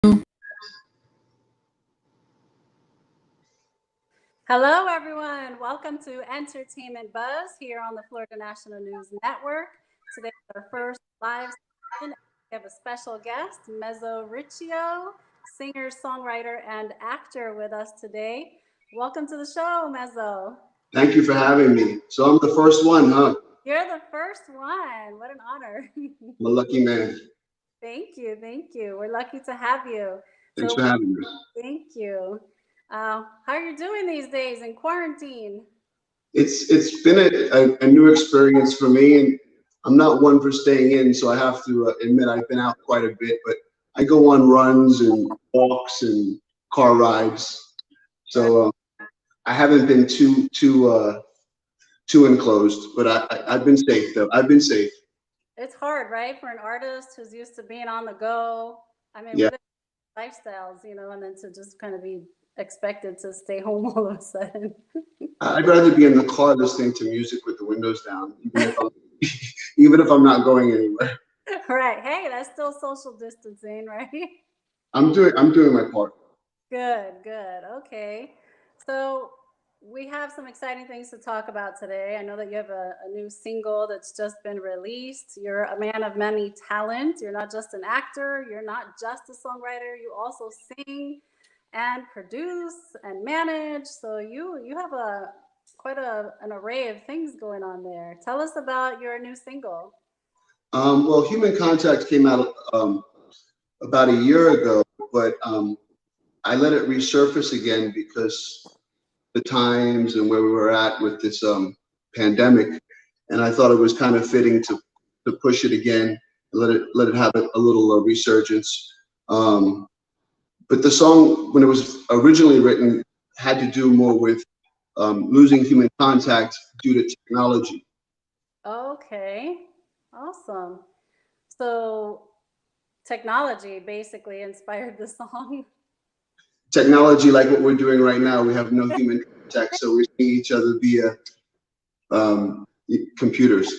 Hello, everyone. Welcome to Entertainment Buzz here on the Florida National News Network. Today is our first live session. We have a special guest, Mezo Riccio, singer, songwriter, and actor with us today. Welcome to the show, Mezo. Thank you for having me. So I'm the first one, huh? You're the first one. What an honor. I'm a lucky man. Thank you. Thank you. We're lucky to have you. Thanks for having me. Thank you. How are you doing these days in quarantine? It's been a new experience for me, and I'm not one for staying in, so I have to admit I've been out quite a bit, but I go on runs and walks and car rides. So I haven't been too enclosed, but I've been safe though. I've been safe. It's hard, right, for an artist who's used to being on the go. I mean, Yeah. with lifestyles, and then to just kind of be expected to stay home all of a sudden. I'd rather be in the car listening to music with the windows down, even if I'm not going anywhere. Right. Hey, that's still social distancing, right? I'm doing my part. Good, good. Okay. So we have some exciting things to talk about today. I know that you have a new single that's just been released. You're a man of many talents. You're not just an actor. You're not just a songwriter. You also sing and produce and manage. So you have quite an array of things going on there. Tell us about your new single. Well, Human Contact came out about a year ago, but I let it resurface again because the times and where we were at with this pandemic, and I thought it was kind of fitting to push it again, and let it have a little resurgence. But the song, when it was originally written, had to do more with losing human contact due to technology. Okay, awesome. So technology basically inspired the song. Technology, like what we're doing right now, we have no human contact, so we're seeing each other via computers.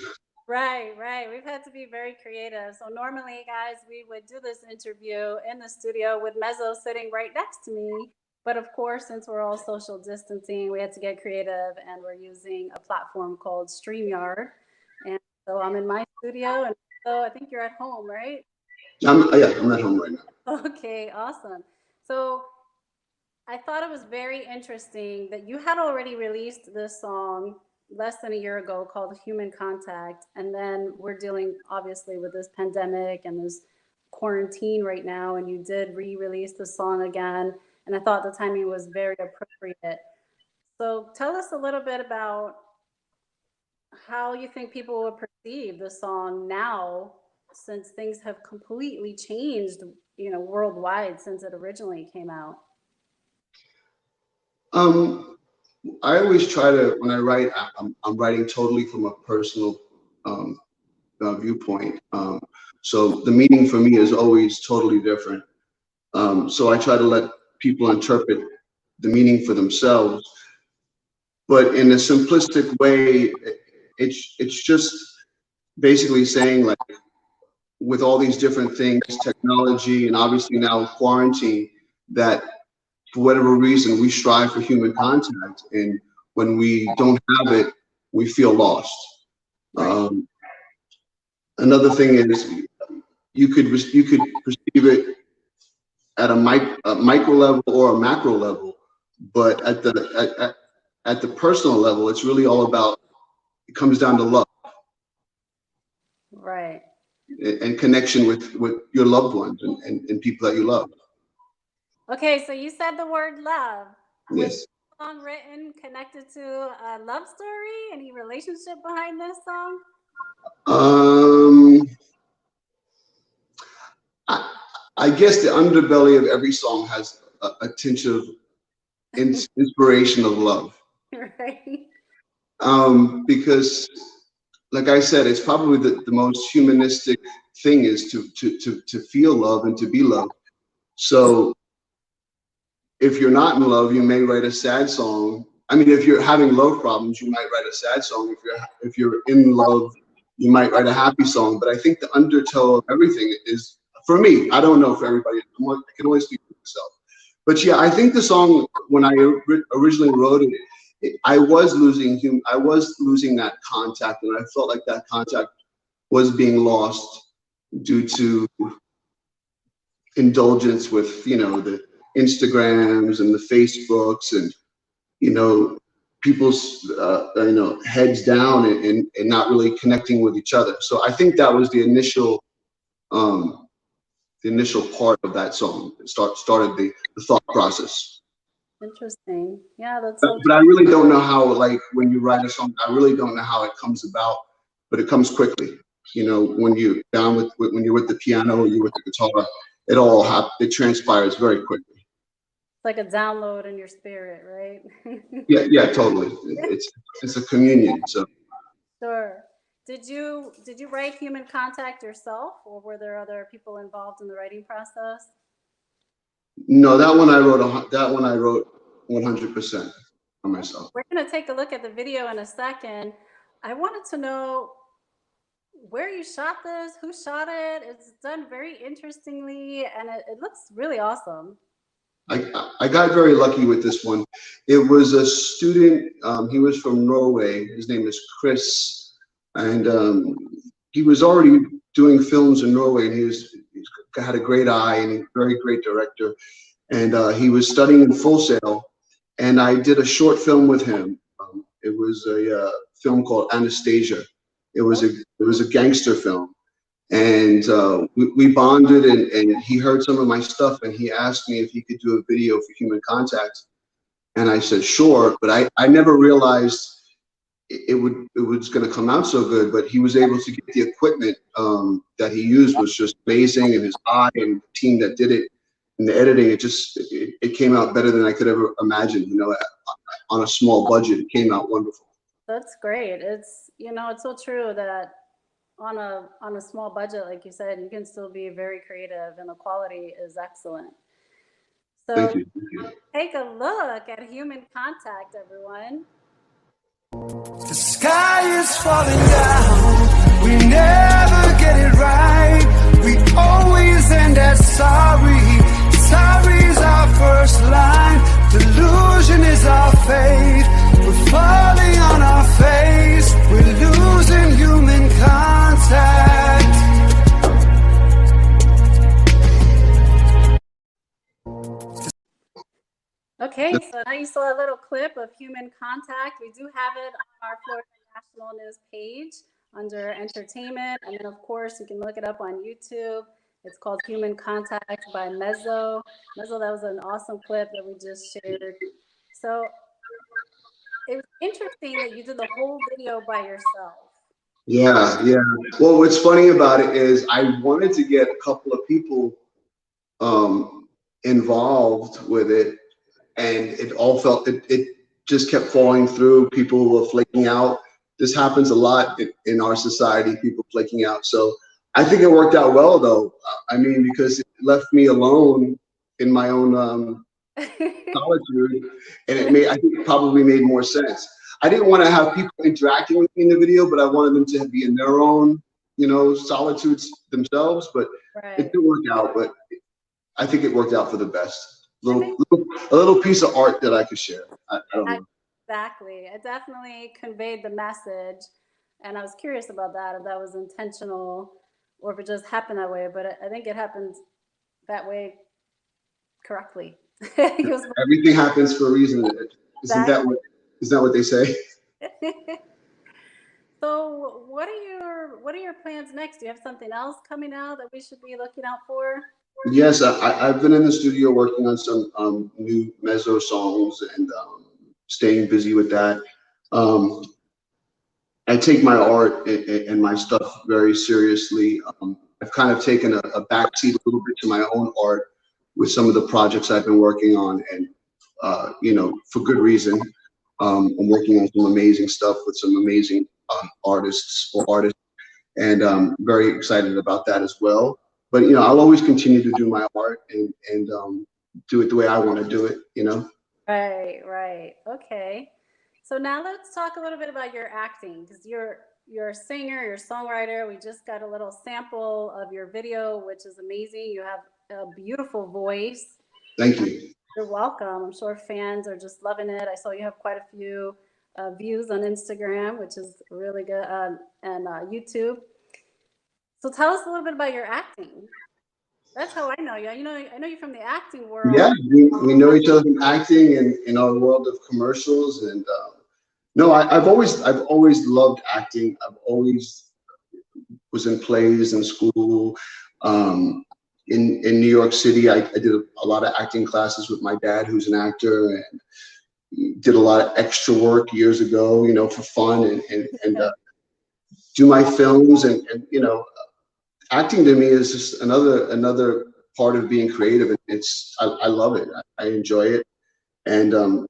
Right, right. We've had to be very creative. So normally, guys, we would do this interview in the studio with Mezo sitting right next to me. But of course, since we're all social distancing, we had to get creative, and we're using a platform called StreamYard. And so I'm in my studio, and so I think you're at home, right? I'm at home right now. Okay, awesome. So I thought it was very interesting that you had already released this song less than a year ago called Human Contact. And then we're dealing obviously with this pandemic and this quarantine right now. And you did re-release the song again. And I thought the timing was very appropriate. So tell us a little bit about how you think people will perceive the song now, since things have completely changed, worldwide since it originally came out. I always try to, when I write, I'm writing totally from a personal viewpoint. So the meaning for me is always totally different. So I try to let people interpret the meaning for themselves. But in a simplistic way, it's just basically saying, like, with all these different things, technology, and obviously now quarantine, that for whatever reason, we strive for human contact, and when we don't have it, we feel lost. Another thing is you could perceive it at a micro level or a macro level, but at the personal level, it's really all about. It comes down to love, right, and connection with your loved ones and people that you love. Okay, so you said the word love. Yes. Was the song written connected to a love story? Any relationship behind this song? I guess the underbelly of every song has a tinge of inspiration of love. Right. Because, like I said, it's probably the most humanistic thing is to feel love and to be loved. So if you're not in love, you may write a sad song. I mean, if you're having love problems, you might write a sad song. If you're in love, you might write a happy song. But I think the undertow of everything is For me, I don't know for everybody. I can only speak for myself. But yeah, I think the song, when I originally wrote it, I was losing that contact, and I felt like that contact was being lost due to indulgence with, the Instagrams and the Facebooks, and, people's, heads down, and not really connecting with each other. So I think that was um, the initial part of that song. It started the thought process. Interesting. Yeah, that's But, so but I really don't know how, like, when you write a song, I really don't know how it comes about, but it comes quickly. When when you're with the piano or you're with the guitar, it transpires very quickly. like a download in your spirit, right? Yeah, yeah, totally. It's a communion. So Sure. Did you write Human Contact yourself, or were there other people involved in the writing process? no, that one I wrote 100% on myself. We're going to take a look at the video in a second. I wanted to know where you shot this, who shot it. It's done very interestingly, and it looks really awesome. I got very lucky with this one. It was a student. He was from Norway. His name is Chris, and he was already doing films in Norway. And he's had a great eye and a very great director. And he was studying in Full Sail, and I did a short film with him. It was a film called Anastasia. It was a gangster film, and we bonded, and he heard some of my stuff, and he asked me if he could do a video for Human Contact, and I said sure, but I never realized it was going to come out so good. But he was able to get the equipment that he used was just amazing, and his eye and the team that did it and the editing, it came out better than I could ever imagine. On a small budget, it came out wonderful. That's great. It's so true that on a small budget, like you said, you can still be very creative, and the quality is excellent. Thank So you. Thank you. take a look at Human Contact, everyone. The sky is falling down. We never get it right. We always end at sorry. Sorry's our first line. Delusion is our fate. We're falling on our face. We're losing human contact. Okay, so now you saw a little clip of Human Contact. We do have it on our Florida National News page under entertainment. And then, of course, you can look it up on YouTube. It's called Human Contact by Mezo. Mezo, that was an awesome clip that we just shared. So it was interesting that you did the whole video by yourself. Yeah, yeah. Well, what's funny about it is I wanted to get a couple of people involved with it, and it just kept falling through. People were flaking out. This happens a lot in our society, people flaking out. So I think it worked out well, though. I mean, because it left me alone in my own solitude, and I think it probably made more sense. I didn't want to have people interacting with me in the video, but I wanted them to be in their own, solitudes themselves. But Right. it didn't work out. But I think it worked out for the best. A little piece of art that I could share. I don't know. Exactly. It definitely conveyed the message. And I was curious about that, if that was intentional or if it just happened that way. But I think it happened that way correctly. Everything happens for a reason. Isn't that what they say? So what are your plans next? Do you have something else coming out that we should be looking out for? Yes, I've been in the studio working on some new Mezo songs, and staying busy with that. I take my art and my stuff very seriously. I've kind of taken a backseat a little bit to my own art with some of the projects I've been working on, and for good reason. I'm working on some amazing stuff with some amazing artists, and I'm very excited about that as well. But I'll always continue to do my art and do it the way I want to do it. Right. Okay. So now let's talk a little bit about your acting, because you're a singer, you're a songwriter. We just got a little sample of your video, which is amazing. You have a beautiful voice. Thank you. You're welcome. I'm sure fans are just loving it. I saw you have quite a few views on Instagram, which is really good, and YouTube. So tell us a little bit about your acting. That's how I know you. I know you from the acting world. Yeah, we know each other from acting and in our world of commercials. And no, I've always loved acting. I've always was in plays in school. In New York City, I did a lot of acting classes with my dad, who's an actor, and did a lot of extra work years ago, you know, for fun and do my films and you know, acting to me is just another part of being creative. I love it. I enjoy it, and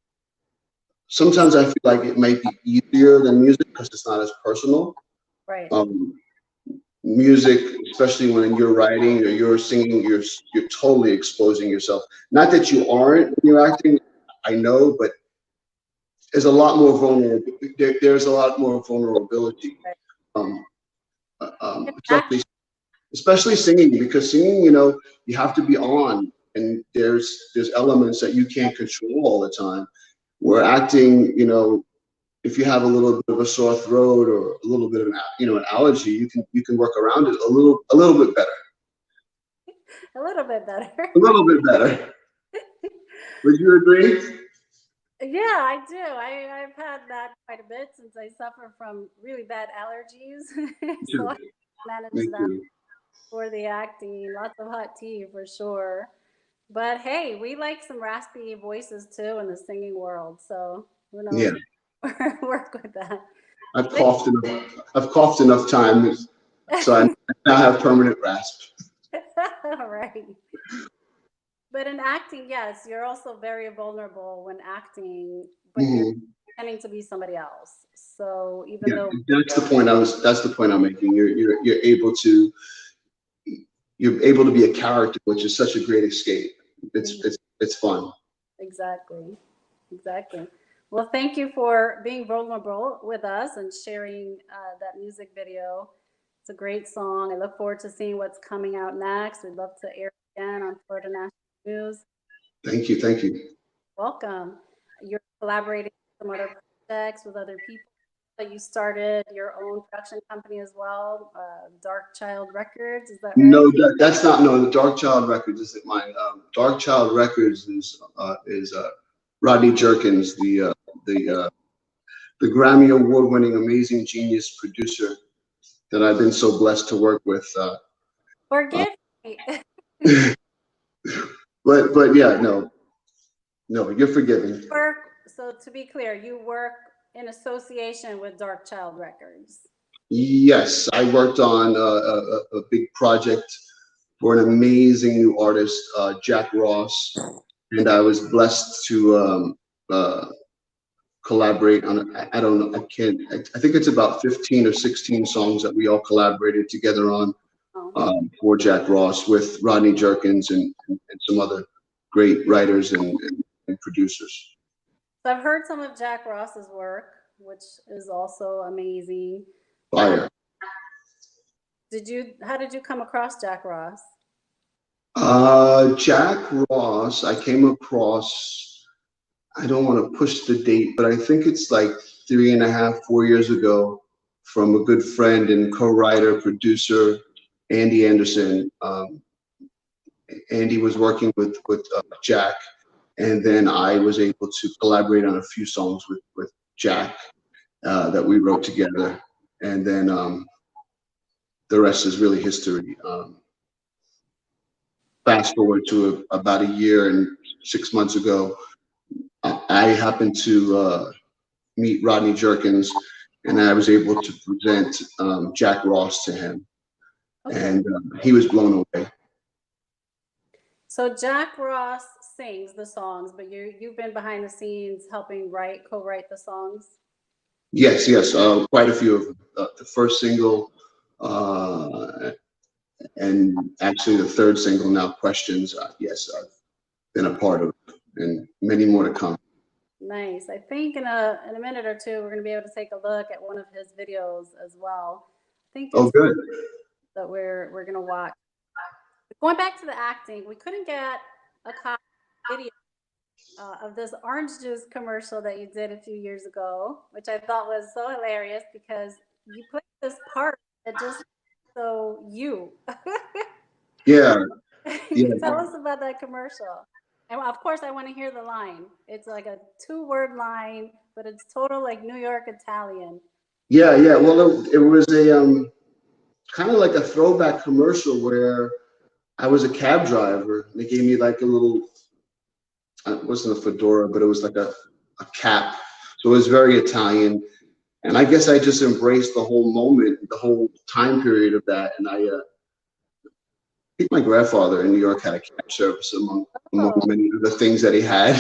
sometimes I feel like it might be easier than music because it's not as personal. Right. Music, especially when you're writing or you're singing, you're totally exposing yourself. Not that you aren't when you're acting, I know, but there's a lot more vulnerable. There's a lot more vulnerability, especially singing, because singing, you know, you have to be on, and there's elements that you can't control all the time. Where acting, you know, if you have a little bit of a sore throat or a little bit of an allergy, you can work around it a little bit better. A little bit better. A little bit better. Would you agree? Yeah, I do. I've had that quite a bit since I suffer from really bad allergies. So I managed that for the acting. Lots of hot tea for sure. But hey, we like some raspy voices too in the singing world. So who knows? Yeah. Work with that. I've coughed enough times, so I now have permanent rasp. Right. But in acting, yes, you're also very vulnerable when acting, but you're pretending to be somebody else. So even though that's the point I'm making. You're able to be a character, which is such a great escape. It's fun. Exactly. Well, thank you for being vulnerable with us and sharing that music video. It's a great song. I look forward to seeing what's coming out next. We'd love to air it again on Florida National News. Thank you. Welcome. You're collaborating with some other projects with other people. That you started your own production company as well, Dark Child Records. Is that right? No, that's not. No, the Dark Child Records isn't mine. Dark Child Records is Rodney Jerkins, the Grammy Award-winning, amazing genius producer that I've been so blessed to work with. Forgive me. But yeah, no, you're forgiven. So to be clear, you work in association with Dark Child Records. Yes, I worked on a big project for an amazing new artist, Jack Ross, and I was blessed to collaborate on. I don't know. I think it's about 15 or 16 songs that we all collaborated together on for Jack Ross with Rodney Jerkins and some other great writers and producers. So I've heard some of Jack Ross's work, which is also amazing. Fire. How did you come across Jack Ross? Jack Ross, I came across, I don't want to push the date, but I think it's like 3.5, 4 years ago from a good friend and co-writer, producer, Andy Anderson. Andy was working with Jack, and then I was able to collaborate on a few songs with Jack that we wrote together. And then the rest is really history. Fast forward to about a year and 6 months ago, I happened to meet Rodney Jerkins, and I was able to present Jack Ross to him, and he was blown away. So Jack Ross sings the songs, but you've been behind the scenes helping co-write the songs? Yes, quite a few of them. The first single, and actually the third single now, Questions. Yes, I've been a part of, and many more to come. Nice. I think in a minute or two we're gonna be able to take a look at one of his videos as well. I think Oh, it's good. that we're gonna watch. Going back to the acting, we couldn't get a copy video of this orange juice commercial that you did a few years ago, which I thought was so hilarious because you played this part that just so you. Yeah, yeah, Tell us about that commercial. And of course, I want to hear the line. It's like a 2-word line, but it's total like New York Italian. yeah, yeah. Well, it was a kind of like a throwback commercial where I was a cab driver. They gave me like a little, it wasn't a fedora, but it was like a cap. So it was very Italian. And I guess I just embraced the whole moment, the whole time period of that. And I think my grandfather in New York had a cab service among Oh, many of the things that he had.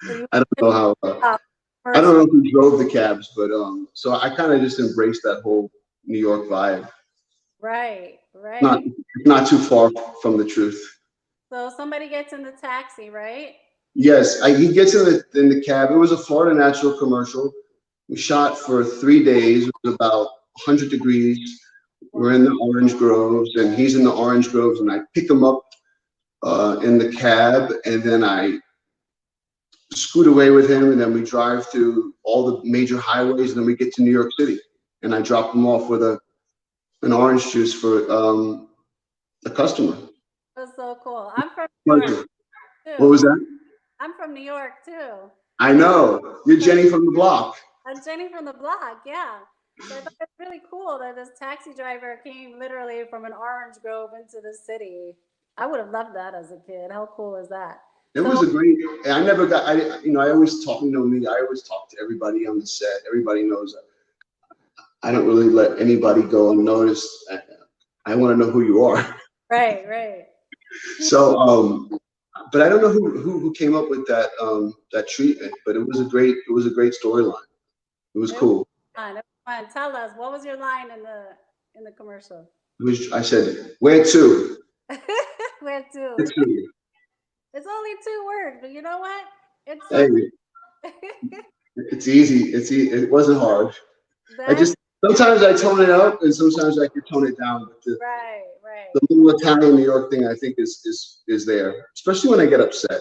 so you I don't know how, I don't commercial. know who drove the cabs, but so I kind of just embraced that whole New York vibe. Right, Not right. not too far from the truth. So somebody gets in the taxi, right? Yes, he gets in the cab. It was a Florida Natural commercial. We shot for 3 days. It was about 100 degrees. We're in the orange groves, and he's in the orange groves, and I pick him up in the cab, and then I scoot away with him, and then we drive through all the major highways, and then we get to New York City, and I drop him off with an orange juice for a customer. That's so cool. I'm from New York What too. was that? I'm from New York too. I know. You're Jenny from the block. I'm Jenny from the block, yeah. So I thought it's really cool that this taxi driver came literally from an orange grove into the city. I would have loved that as a kid. How cool is that? It So was a great. I never got. I always talk. You know me. I always talk to everybody on the set. Everybody knows that I don't really let anybody go unnoticed. I want to know who you are. right, right. So, but I don't know who came up with that treatment. But it was a great storyline. It was It was cool. fun. It was fun. Tell us, what was your line in the commercial? I said, where to? Where Where to? to? It's only 2 words, but you know what? It's so Hey, it's easy. It wasn't hard. I that just sometimes I tone it up, and sometimes I could tone it down. But right, right. the little Italian New York thing, I think, is there, especially when I get upset.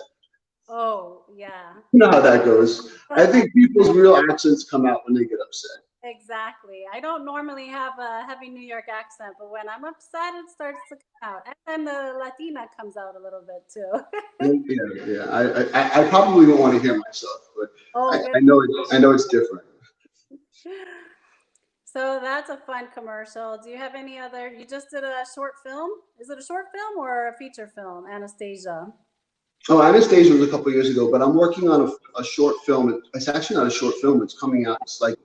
Oh, yeah. You know how that goes. I think people's real accents come out when they get upset. Exactly. I don't normally have a heavy New York accent, but when I'm upset, it starts to come out. And then the Latina comes out a little bit too. Yeah, yeah. I probably won't want to hear myself, but Oh, good. I know it's different. So that's a fun commercial. Do you have any other? You just did a short film. Is it a short film or a feature film, Anastasia? Oh, Anastasia was a couple of years ago, but I'm working on a short film. It's actually not a short film. It's coming out. It's like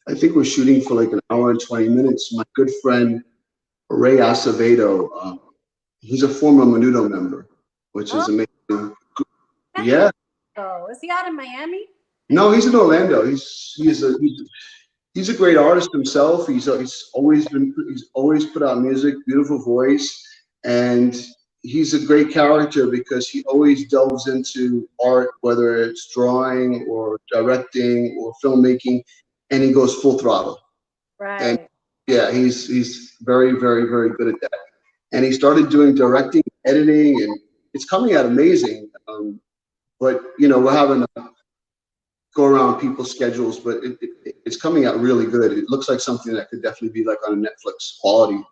I think we're shooting for like an hour and 20 minutes. My good friend Ray Acevedo, he's a former Menudo member, which Oh, is amazing. that's Yeah. Mezo. Is he out in Miami? No, he's in Orlando. He's a great artist himself. He's always put out music, beautiful voice, and he's a great character because he always delves into art, whether it's drawing or directing or filmmaking, and he goes full throttle. And Right. yeah, he's very, very, very good at that. And he started doing directing, editing, and it's coming out amazing. But we're having to go around people's schedules, but it's coming out really good. It looks like something that could definitely be like on a Netflix quality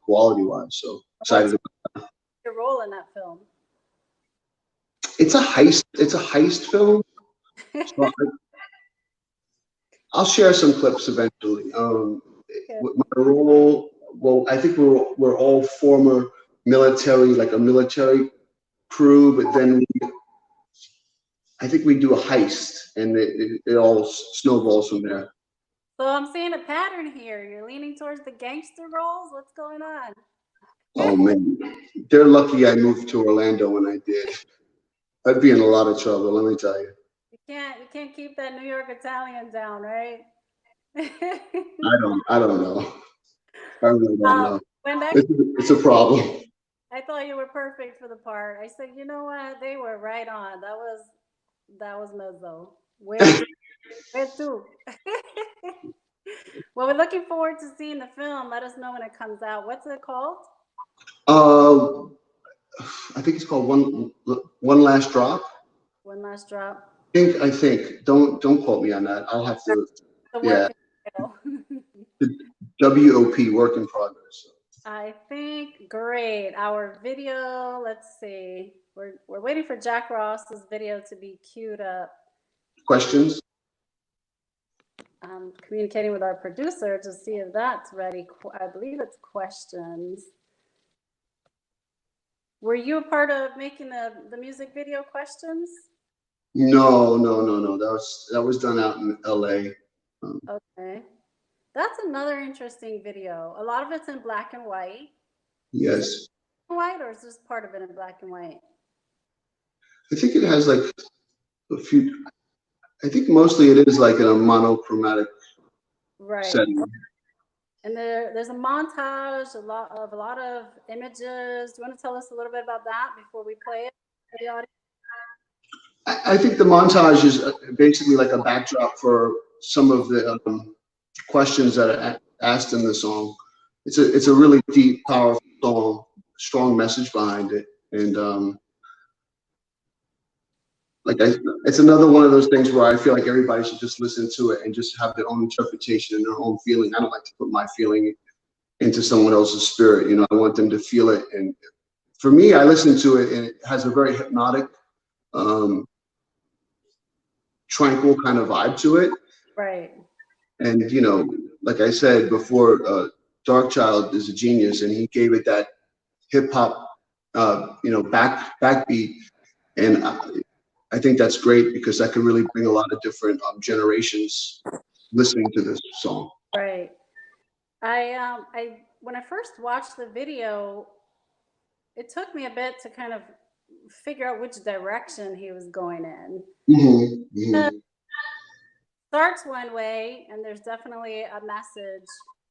wise. So What's excited. your role in that film? It's a heist. It's a heist film. So I'll share some clips eventually. With my role, well, I think we're all former military, like a military crew, but then I think we do a heist, and it all snowballs from there. So I'm seeing a pattern here. You're leaning towards the gangster roles. What's going on? Oh man, they're lucky I moved to Orlando when I did. I'd be in a lot of trouble, let me tell you. You can't keep that New York Italian down, right? I don't know. I really don't know. When that It's a problem. I thought you were perfect for the part. I said, you know what? They were right on. That was Mezo. Where to? Well, we're looking forward to seeing the film. Let us know when it comes out. What's it called? I think it's called One Last Drop. One Last Drop. I think. Don't quote me on that. I'll have to. Yeah. The WOP, work in progress. I think great. Our video. Let's see. We're waiting for Jack Ross's video to be queued up. Questions? I'm communicating with our producer to see if that's ready. I believe it's questions. Were you a part of making the music video questions? No. That was done out in LA. Okay. That's another interesting video. A lot of it's in black and white. Yes. White, or is this part of it in black and white? I think it has like a few. I think mostly it is like in a monochromatic setting. And there's a montage, a lot of images. Do you want to tell us a little bit about that before we play it for the audience? I think the montage is basically like a backdrop for some of the questions that are asked in the song. It's a really deep, powerful song, strong message behind it, and it's another one of those things where I feel like everybody should just listen to it and just have their own interpretation and their own feeling. I don't like to put my feeling into someone else's spirit. You know, I want them to feel it. And for me, I listen to it and it has a very hypnotic, tranquil kind of vibe to it. Right. And, you know, like I said before, Darkchild is a genius, and he gave it that hip hop, backbeat. And I think that's great because that can really bring a lot of different generations listening to this song. Right. I when I first watched the video, it took me a bit to kind of figure out which direction he was going in. Mm-hmm. Starts one way, and there's definitely a message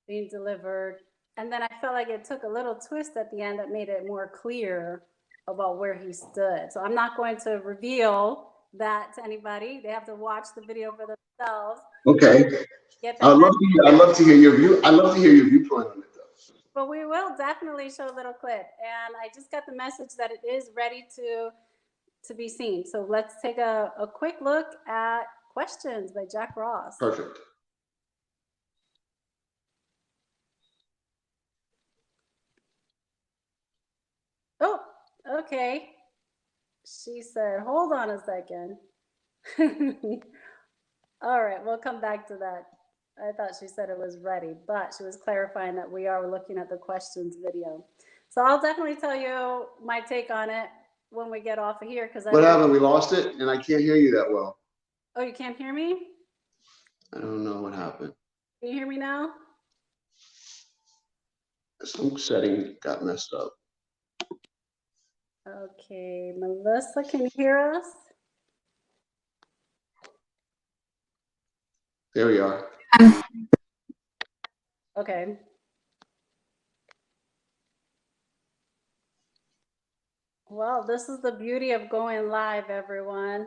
being delivered, and then I felt like it took a little twist at the end that made it more clear about where he stood. So I'm not going to reveal that to anybody. They have to watch the video for themselves. Okay. I'd love to hear your view. I'd love to hear your viewpoint on it, though. But we will definitely show a little clip. And I just got the message that it is ready to be seen. So let's take a quick look at Questions by Jack Ross. Perfect. Oh, okay. She said, hold on a second. All right, we'll come back to that. I thought she said it was ready, but she was clarifying that we are looking at the questions video. So I'll definitely tell you my take on it when we get off of here. What happened? We lost it, and I can't hear you that well. Oh, you can't hear me? I don't know what happened. Can you hear me now? Some setting got messed up. Okay, Melissa, can you hear us? There we are. Okay. Well, this is the beauty of going live, everyone.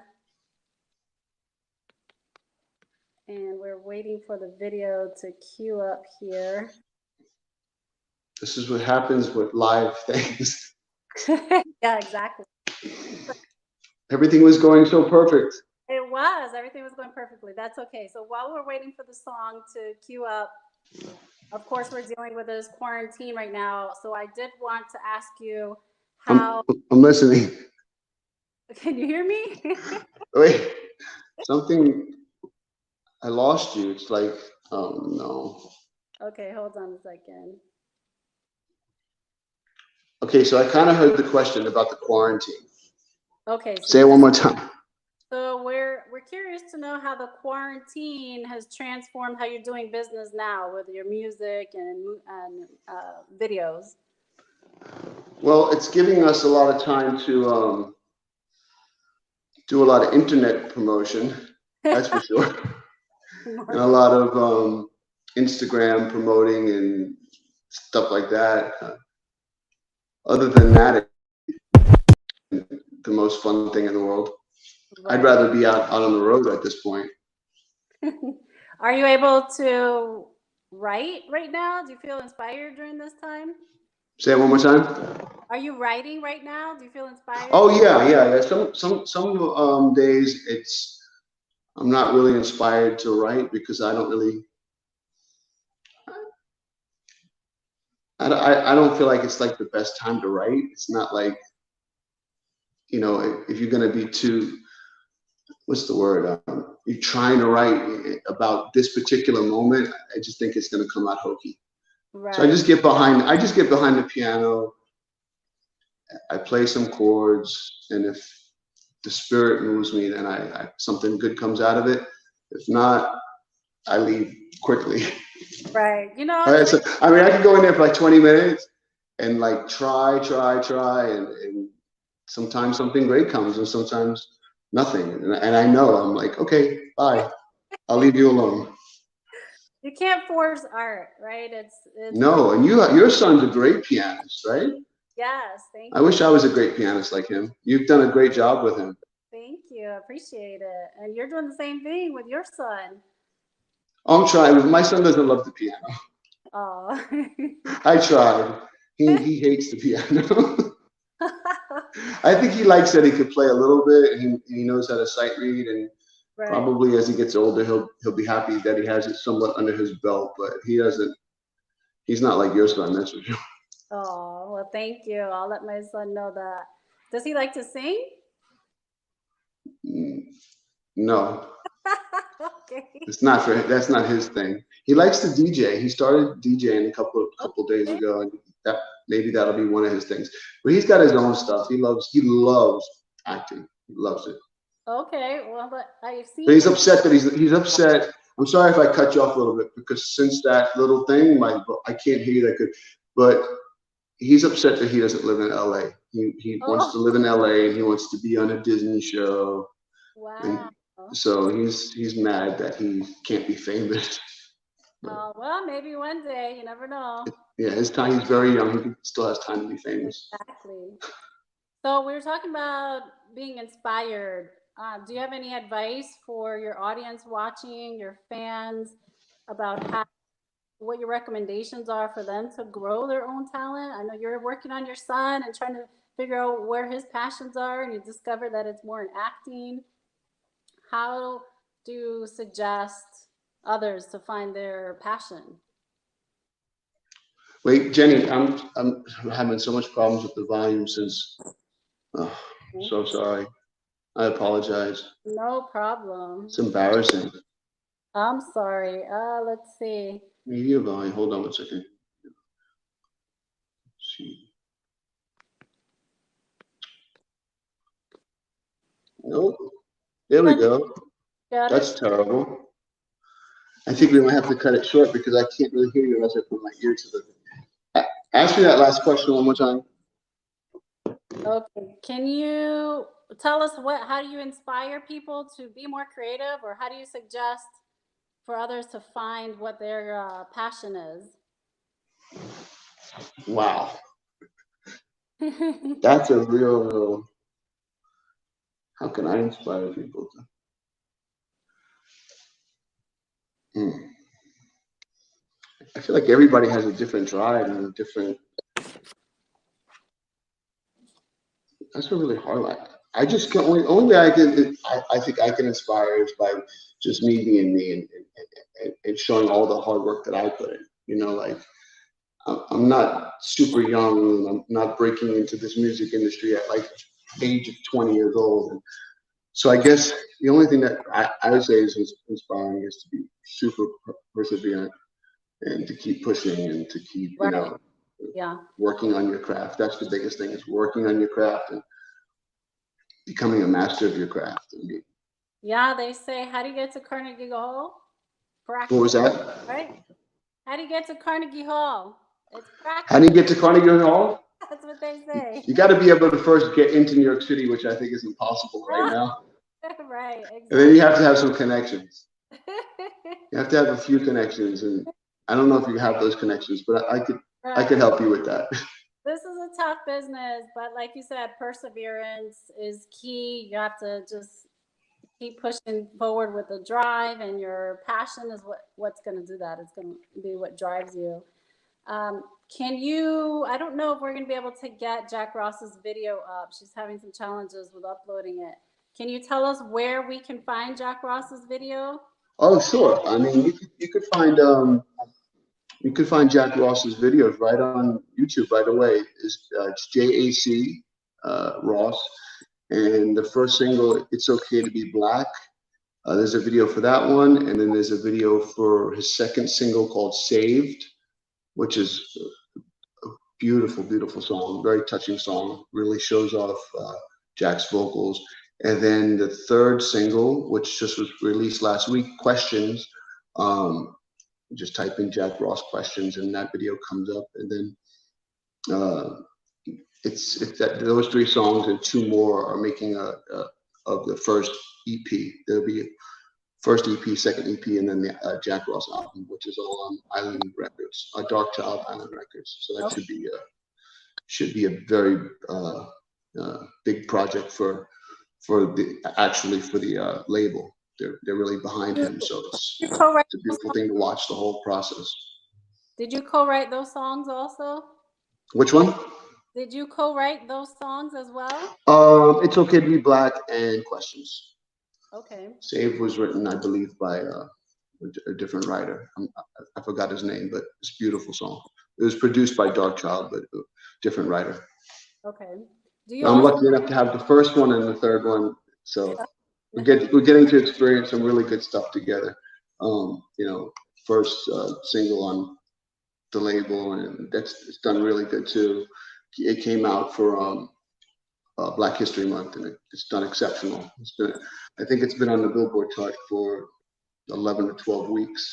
And we're waiting for the video to queue up here. This is what happens with live things. Yeah, exactly. Everything was going so perfect. It was. Everything was going perfectly. That's okay. So while we're waiting for the song to queue up, of course, we're dealing with this quarantine right now. So I did want to ask you how... I'm listening. Can you hear me? Wait, something... I lost you. It's like, oh no. Okay, hold on a second. Okay, so I kind of heard the question about the quarantine. Okay. So say it one more time. So we're curious to know how the quarantine has transformed how you're doing business now with your music and videos. Well, it's giving us a lot of time to do a lot of internet promotion. That's for sure. And a lot of Instagram promoting and stuff like that. Other than that, it's the most fun thing in the world. I'd rather be out on the road at this point. Are you able to write right now? Do you feel inspired during this time? Say it one more time. Are you writing right now? Do you feel inspired? Oh yeah. Some days I'm not really inspired to write because I don't feel like it's like the best time to write. It's not like, you know, if you're gonna be too, what's the word? You're trying to write about this particular moment. I just think it's gonna come out hokey. Right. So I just get behind the piano. I play some chords, and if the spirit moves me, then I something good comes out of it. If not, I leave quickly. Right. You know, right? So, I mean, I could go in there for like 20 minutes and like try, and sometimes something great comes, and sometimes nothing. And I know, I'm like, okay, bye. I'll leave you alone. You can't force art, right? It's no, and your son's a great pianist, right? Yes, thank you. I wish I was a great pianist like him. You've done a great job with him. Thank you. I appreciate it. And you're doing the same thing with your son. I'm trying. My son doesn't love the piano. Oh. I tried. He hates the piano. I think he likes that he could play a little bit, and he knows how to sight read, and right. Probably as he gets older, he'll be happy that he has it somewhat under his belt. But he doesn't. He's not like your son, that's for sure. Oh, well, thank you. I'll let my son know that. Does he like to sing? No. Okay. That's not his thing. He likes to DJ. He started DJing a couple days ago, and maybe that'll be one of his things. But he's got his own stuff. He loves acting. He loves it. Okay. Well, but I've seen. But he's upset that he's upset. I'm sorry if I cut you off a little bit, because since that little thing, I can't hear you that good. But he's upset that he doesn't live in LA. He wants to live in LA, and he wants to be on a Disney show. Wow. And so he's mad that he can't be famous. Well, maybe one day. You never know. Yeah, his time. He's very young. He still has time to be famous. Exactly. So we were talking about being inspired. Do you have any advice for your audience watching, your fans, about what your recommendations are for them to grow their own talent? I know you're working on your son and trying to figure out where his passions are, and you discovered that it's more in acting. How do you suggest others to find their passion? Wait, Jenny, I'm having so much problems with the volume since. Oh, I'm so sorry. I apologize. No problem. It's embarrassing. I'm sorry. Let's see. Maybe your volume. Hold on one second. Let's see. Nope. There we go. That's terrible. I think we might have to cut it short because I can't really hear you unless I put my ear to the. Ask me that last question one more time. Okay. Can you tell us how do you inspire people to be more creative, or how do you suggest for others to find what their passion is? Wow. That's a real. How can I inspire people to? I feel like everybody has a different drive and a different. That's a really hard one. I just can't. Only way I think I can inspire is by just me being me and showing all the hard work that I put in. You know, like I'm not super young, and I'm not breaking into this music industry at like age of 20 years old. And so I guess the only thing that I would say is inspiring is to be super perseverant and to keep pushing and to keep, you know, working on your craft. That's the biggest thing, is working on your craft and becoming a master of your craft. Yeah, they say, how do you get to Carnegie Hall? Practice. What was that? Right? How do you get to Carnegie Hall? It's practice. How do you get to Carnegie Hall? That's what they say. You got to be able to first get into New York City, which I think is impossible right now. Right, exactly. And then you have to have some connections. You have to have a few connections, and I don't know if you have those connections, but I could help you with that. This is a tough business, but like you said, perseverance is key. You have to just keep pushing forward with the drive, and your passion is what's going to do that. It's going to be what drives you. Can you, I don't know if we're going to be able to get Jack Ross's video up. She's having some challenges with uploading it. Can you tell us where we can find Jack Ross's video? Oh, sure. I mean, you could find Jack Ross's videos right on YouTube right away. It's JAC Ross, and the first single, "It's Okay to Be Black." There's a video for that one, and then there's a video for his second single called "Saved," which is a beautiful, beautiful song, very touching song. Really shows off Jack's vocals. And then the third single, which just was released last week, "Questions." Just type in Jack Ross "Questions" and that video comes up. And then it's that those three songs and two more are making of the first EP. There'll be first EP, second EP, and then the Jack Ross album, which is all on Island Records, Dark Child Island Records. So that should be a very big project for the label. They're really behind him, so it's a beautiful thing to watch the whole process. Did you co-write those songs also? Which one? Did you co-write those songs as well? "It's Okay to Be Black" and "Questions." Okay. "Save" was written, I believe, by a different writer. I forgot his name, but it's a beautiful song. It was produced by Dark Child, but a different writer. Okay. I'm lucky enough to have the first one and the third one, so we're getting to experience some really good stuff together. First single on the label, and it's done really good too. It came out for Black History Month, and it's done exceptional. I think it's been on the Billboard chart for 11 or 12 weeks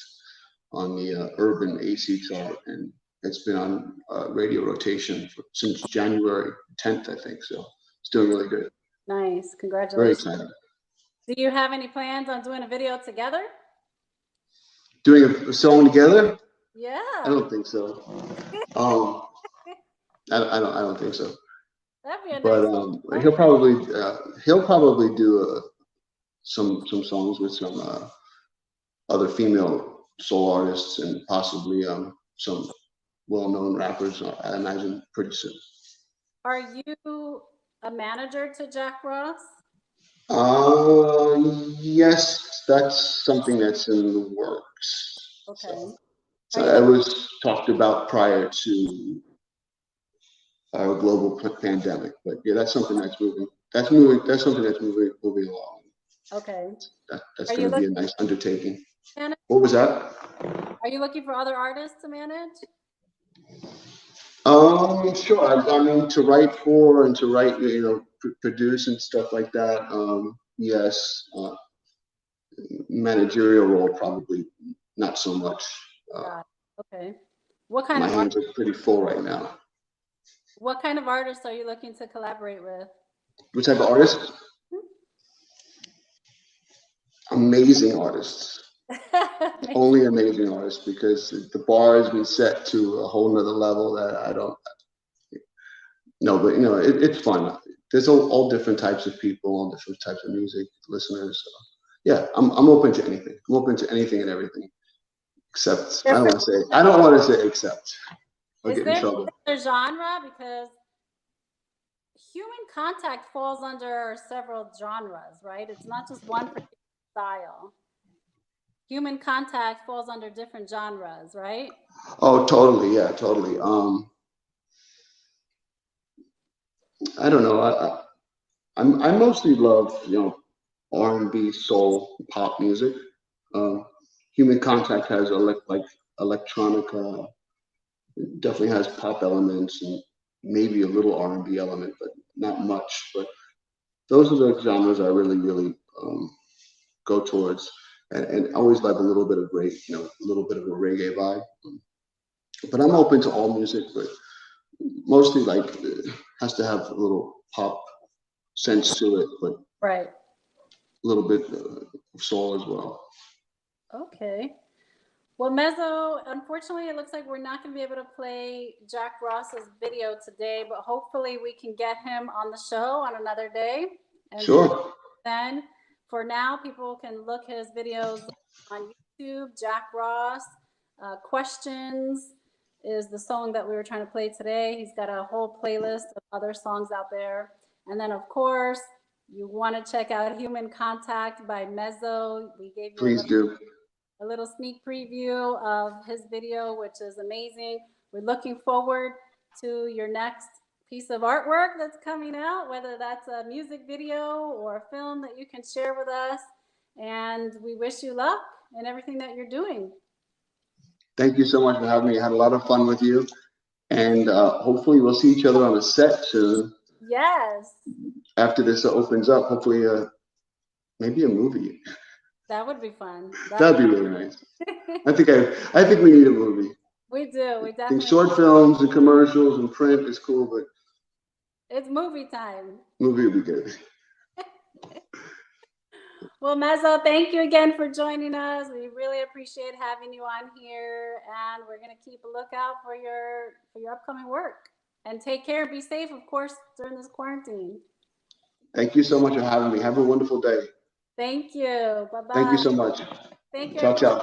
on the urban AC chart, and it's been on radio rotation since January 10th, I think. So it's doing really good. Nice, congratulations. Very excited. Do you have any plans on doing a video together? Doing a song together? Yeah. I don't think so. I don't think so. That'd be a but nice he'll probably do some songs with some other female soul artists and possibly some well-known rappers, I imagine, pretty soon. Are you a manager to Jack Ross? Yes, that's something that's in the works. Okay. So it was talked about prior to our global pandemic, but yeah, that's something that's moving. That's something that's moving along. Okay. That's going to be a nice undertaking. What was that? Are you looking for other artists to manage? Sure. I mean, to write for and to write, produce and stuff like that. Yes. Managerial role, probably not so much. Okay. What kind my of hands are pretty full right now. What kind of artists are you looking to collaborate with? What type of artists? Amazing artists. Only amazing artists, because the bar has been set to a whole nother level that I don't. No, but it's fun. There's all different types of people, all different types of music listeners. So, yeah, I'm open to anything. I'm open to anything and everything, except I don't want to say except. I'll get in trouble. Is there a genre? Because human contact falls under several genres, right? It's not just one particular style. Human contact falls under different genres, right? Oh, totally. Yeah, totally. I don't know. I mostly love, R&B, soul, pop music. Human contact has electronica. It definitely has pop elements and maybe a little R&B element, but not much. But those are the genres I really, really go towards, and always like a little bit of a little bit of a reggae vibe. But I'm open to all music, but mostly has to have a little pop sense to it, but right, a little bit of soul as well. Okay. Well, Mezo, unfortunately, it looks like we're not going to be able to play Jack Ross's video today, but hopefully we can get him on the show on another day. And sure. Then, for now, people can look his videos on YouTube. Jack Ross, Questions is the song that we were trying to play today. He's got a whole playlist of other songs out there. And then, of course, you want to check out Human Contact by Mezo. We gave you a little sneak preview of his video, which is amazing. We're looking forward to your next piece of artwork that's coming out, whether that's a music video or a film that you can share with us. And we wish you luck in everything that you're doing. Thank you so much for having me. I had a lot of fun with you. And hopefully we'll see each other on a set soon. Yes. After this opens up, hopefully maybe a movie. That would be fun. That'd be really nice. I think we need a movie. We do. We I definitely. think short films and commercials and print is cool, but it's movie time. Movie would be good. Well, Mezo, thank you again for joining us. We really appreciate having you on here, and we're going to keep a lookout for your upcoming work. And take care. Be safe, of course, during this quarantine. Thank you so much for having me. Have a wonderful day. Thank you. Bye-bye. Thank you so much. Thank you. Ciao, ciao.